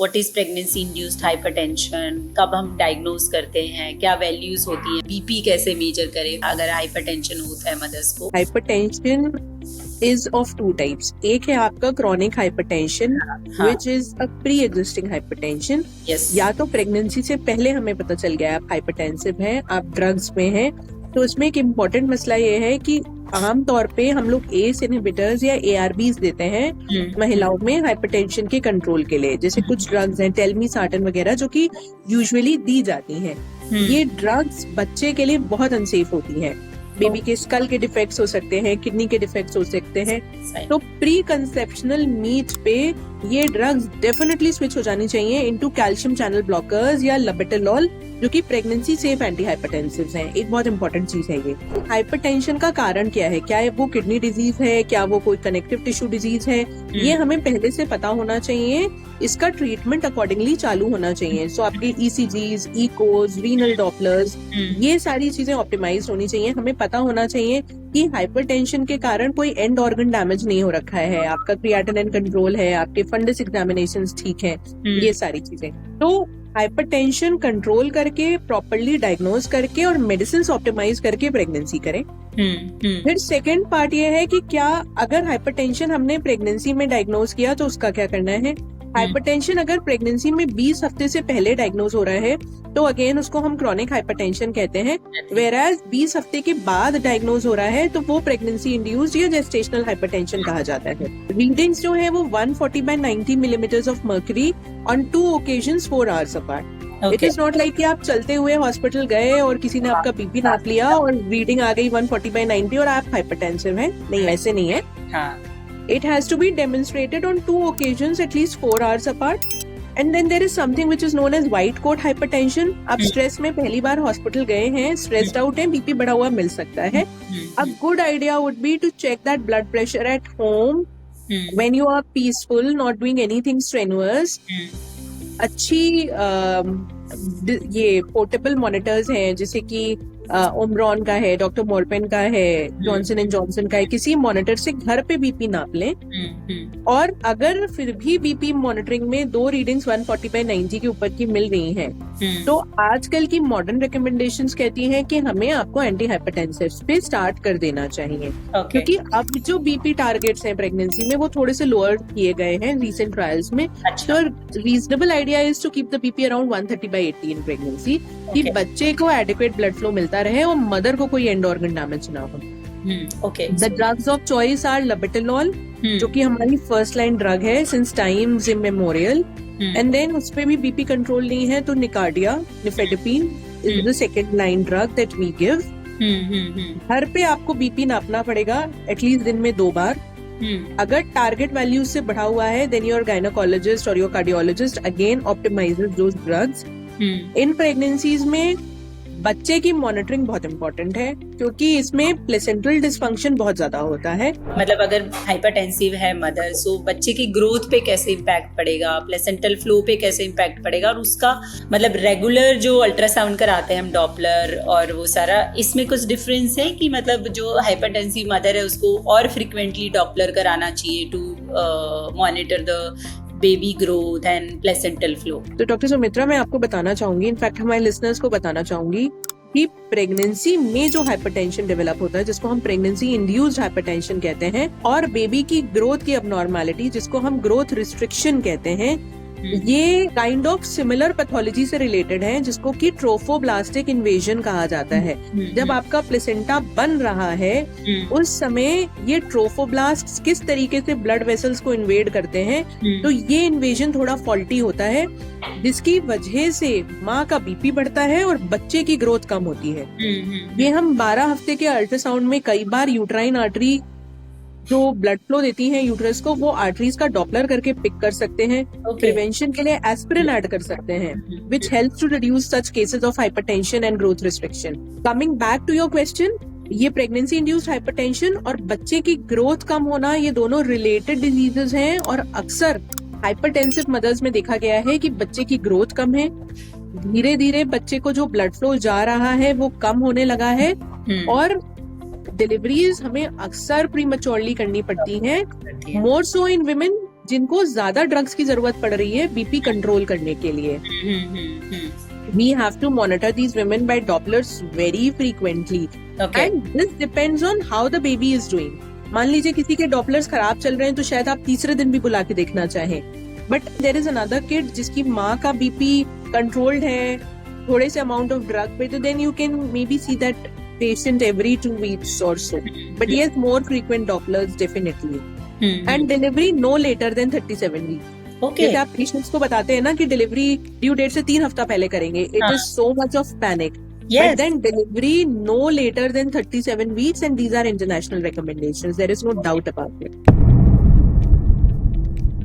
What is pregnancy induced hypertension, कब हम diagnose करते हैं, क्या वैल्यूज होती है, बीपी कैसे मेजर करें अगर हाइपरटेंशन होता है मदर्स को। Hypertension is of two types. एक है आपका chronic hypertension, which is a pre-existing hypertension. Yes. या तो प्रेगनेंसी से पहले हमें पता चल गया आप हाइपरटेंसिव हैं, आप ड्रग्स में हैं, तो इसमें एक इम्पोर्टेंट मसला ये है कि आमतौर पे हम लोग ACE इनहिबिटर्स या ARBs देते हैं महिलाओं में हाइपरटेंशन के कंट्रोल के लिए। जैसे कुछ ड्रग्स हैं टेलमीसार्टन वगैरह जो कि यूजुअली दी जाती हैं। ये ड्रग्स बच्चे के लिए बहुत अनसेफ होती हैं। बेबी के स्कल के डिफेक्ट्स हो सकते हैं, किडनी के डिफेक्ट्स हो सकते हैं, तो प्री कंसेप्शनल मीट पे ये ड्रग्स डेफिनेटली स्विच हो जानी चाहिए इनटू कैल्शियम चैनल ब्लॉकर्स या लबेटोलॉल, जो कि प्रेगनेंसी सेफ एंटी हाइपरटेंसिव्स हैं। एक बहुत इंपॉर्टेंट चीज है ये। हाइपरटेंशन का कारण क्या है, क्या वो किडनी डिजीज है, क्या वो कोई कनेक्टिव टिश्यू डिजीज है, ये हमें पहले से पता होना चाहिए। इसका ट्रीटमेंट अकॉर्डिंगली चालू होना चाहिए। सो आपके ECGs, इकोज, रीनल डॉपलर्स, ये सारी चीजें ऑप्टिमाइज होनी चाहिए। हमें पता होना चाहिए कि हाइपरटेंशन के कारण कोई एंड ऑर्गन डैमेज नहीं हो रखा है, आपका क्रिएटिनिन कंट्रोल है, आपके फंडस एग्जामिनेशंस ठीक है, ये सारी चीजें। तो हाइपरटेंशन कंट्रोल करके, प्रॉपर्ली डायग्नोज करके और मेडिसिन ऑप्टिमाइज करके प्रेगनेंसी करें। फिर सेकंड पार्ट ये है कि क्या अगर हाइपरटेंशन हमने प्रेगनेंसी में डायग्नोज किया तो उसका क्या करना है। हाइपरटेंशन अगर प्रेगनेंसी में 20 हफ्ते से पहले डायग्नोज हो रहा है तो अगेन उसको हम क्रॉनिक हाइपरटेंशन कहते हैं। वेराज 20 हफ्ते के बाद डायग्नोज हो रहा है तो वो प्रेगनेंसी इंड्यूस्ड या जेस्टेशनल हाइपरटेंशन कहा जाता है। रीडिंग्स जो है वो 140/90 millimetres of mercury on 2 occasions 4 hours apart। It is not like कि आप चलते हुए हॉस्पिटल गए और किसी ने आपका बीपी नाप लिया और रीडिंग आ गई 140/90 और आप हाइपरटेंसिव हैं। नहीं, ऐसे नहीं है। It has to be demonstrated on 2 occasions at least 4 hours apart. And then there is something which is known as white coat hypertension. आप स्ट्रेस में पहली बार हॉस्पिटल गए हैं, स्ट्रेस्ड आउट हैं, बीपी बढ़ा हुआ मिल सकता है। A good idea would be to check that blood pressure at home when you are peaceful, not doing anything strenuous. अच्छी ये पोर्टेबल मॉनिटर्स हैं, जैसे कि ओमरॉन का है, डॉक्टर मोरपेन का है, जॉनसन एंड जॉनसन का है। किसी मॉनिटर से घर पे बीपी नाप लें। और अगर फिर भी बीपी मॉनिटरिंग में 2 रीडिंग्स 140/90 के ऊपर की मिल रही हैं, तो आजकल की मॉडर्न रिकमेंडेशंस कहती हैं कि हमें आपको एंटी हाइपरटेंसिव्स पे स्टार्ट कर देना चाहिए। क्योंकि अब जो बीपी टारगेट्स हैं प्रेगनेंसी में वो थोड़े से लोअर किए गए हैं रिसेंट ट्रायल्स में। तो reasonable idea is to keep the BP around 130/80 in pregnancy, कि बच्चे को एडिक्वेट ब्लड फ्लो मिलता रहे और मदर को कोई एंड ऑर्गन डैमेज ना हो। The drugs of choice are labetalol, जो कि हमारी फर्स्ट लाइन ड्रग है since times immemorial. And then उस पे भी बीपी कंट्रोल नहीं है तो Nicardia, nifedipine is the second line drug that we give. घर पे आपको बीपी नापना पड़ेगा एटलीस्ट दिन में 2 बार। अगर टारगेट वैल्यू से बढ़ा हुआ है देन योर गायनोकोलॉजिस्ट और your cardiologist again optimises those drugs. In pregnancies में बच्चे की मॉनिटरिंग बहुत इम्पोर्टेंट है, क्योंकि इसमें प्लेसेंटल डिस्फंक्शन बहुत ज्यादा होता है। मतलब अगर हाइपरटेंसिव है मदर, सो बच्चे की ग्रोथ पे कैसे इम्पैक्ट पड़ेगा, प्लेसेंटल फ्लो पे कैसे इम्पैक्ट पड़ेगा, और उसका मतलब रेगुलर जो अल्ट्रासाउंड कराते हैं हम, डॉपलर और वो सारा, इसमें कुछ डिफरेंस है कि मतलब जो हाइपरटेंसिव मदर है उसको और फ्रिक्वेंटली डॉपलर कराना चाहिए to monitor the baby growth and placental flow. तो डॉक्टर सुमित्रा, मैं आपको बताना चाहूंगी, इनफैक्ट हमारे लिसनर्स को बताना चाहूंगी कि प्रेगनेंसी में जो हाइपरटेंशन डेवलप होता है, जिसको हम प्रेगनेंसी इंड्यूस्ड हाइपरटेंशन कहते हैं, और बेबी की ग्रोथ की अबनॉर्मैलिटी, जिसको हम ग्रोथ रिस्ट्रिक्शन कहते हैं, ये काइंड ऑफ सिमिलर पैथोलॉजी से रिलेटेड है, जिसको कि ट्रोफोब्लास्टिक इन्वेजन कहा जाता है। जब आपका प्लेसेंटा बन रहा है उस समय ये ट्रोफोब्लास्ट किस तरीके से ब्लड वेसल्स को इन्वेड करते हैं, तो ये इन्वेजन थोड़ा फॉल्टी होता है, जिसकी वजह से माँ का बीपी बढ़ता है और बच्चे की ग्रोथ कम होती है। ये हम 12 हफ्ते के अल्ट्रासाउंड में कई बार यूट्राइन आर्टरी जो ब्लड फ्लो देती हैं यूट्रस को, वो आर्टरीज का डॉपलर करके पिक कर सकते हैं। प्रिवेंशन के लिए एस्पिरिन ऐड कर सकते हैं, which helps to reduce such cases of hypertension and growth restriction. Coming back to your question, ये प्रेगनेंसी इंड्यूस्ड हाइपरटेंशन और बच्चे की ग्रोथ कम होना, ये दोनों रिलेटेड डिजीजेस हैं, और अक्सर हाइपरटेंसिव मदर्स में देखा गया है कि बच्चे की ग्रोथ कम है, धीरे धीरे बच्चे को जो ब्लड फ्लो जा रहा है वो कम होने लगा है, और डिलीवरीज हमें अक्सर प्रीमैच्योरली करनी पड़ती हैं, मोर सो इन विमेन जिनको ज्यादा ड्रग्स की जरूरत पड़ रही है बीपी कंट्रोल करने के लिए. We have to monitor these women by Dopplers very frequently. Okay. And this depends on how the baby is doing. मान लीजिए किसी के डॉपलर्स खराब चल रहे हैं तो शायद आप तीसरे दिन भी बुला के देखना चाहें. But there is another kid जिसकी माँ का बीपी कंट्रोल्ड है थोड़े से अमाउंट ऑफ ड्रग पे, तो then you can maybe see that patient every 2 weeks or so. But yes, more frequent Dopplers definitely. And delivery no later than 37 weeks. Okay. जैसे आप पेशेंट्स को बताते हैं ना कि डिलीवरी ड्यू डेट से 3 हफ्ता पहले करेंगे, it is so much of panic. Yes. But then delivery no later than 37 weeks, and these are international recommendations. There is no doubt about it.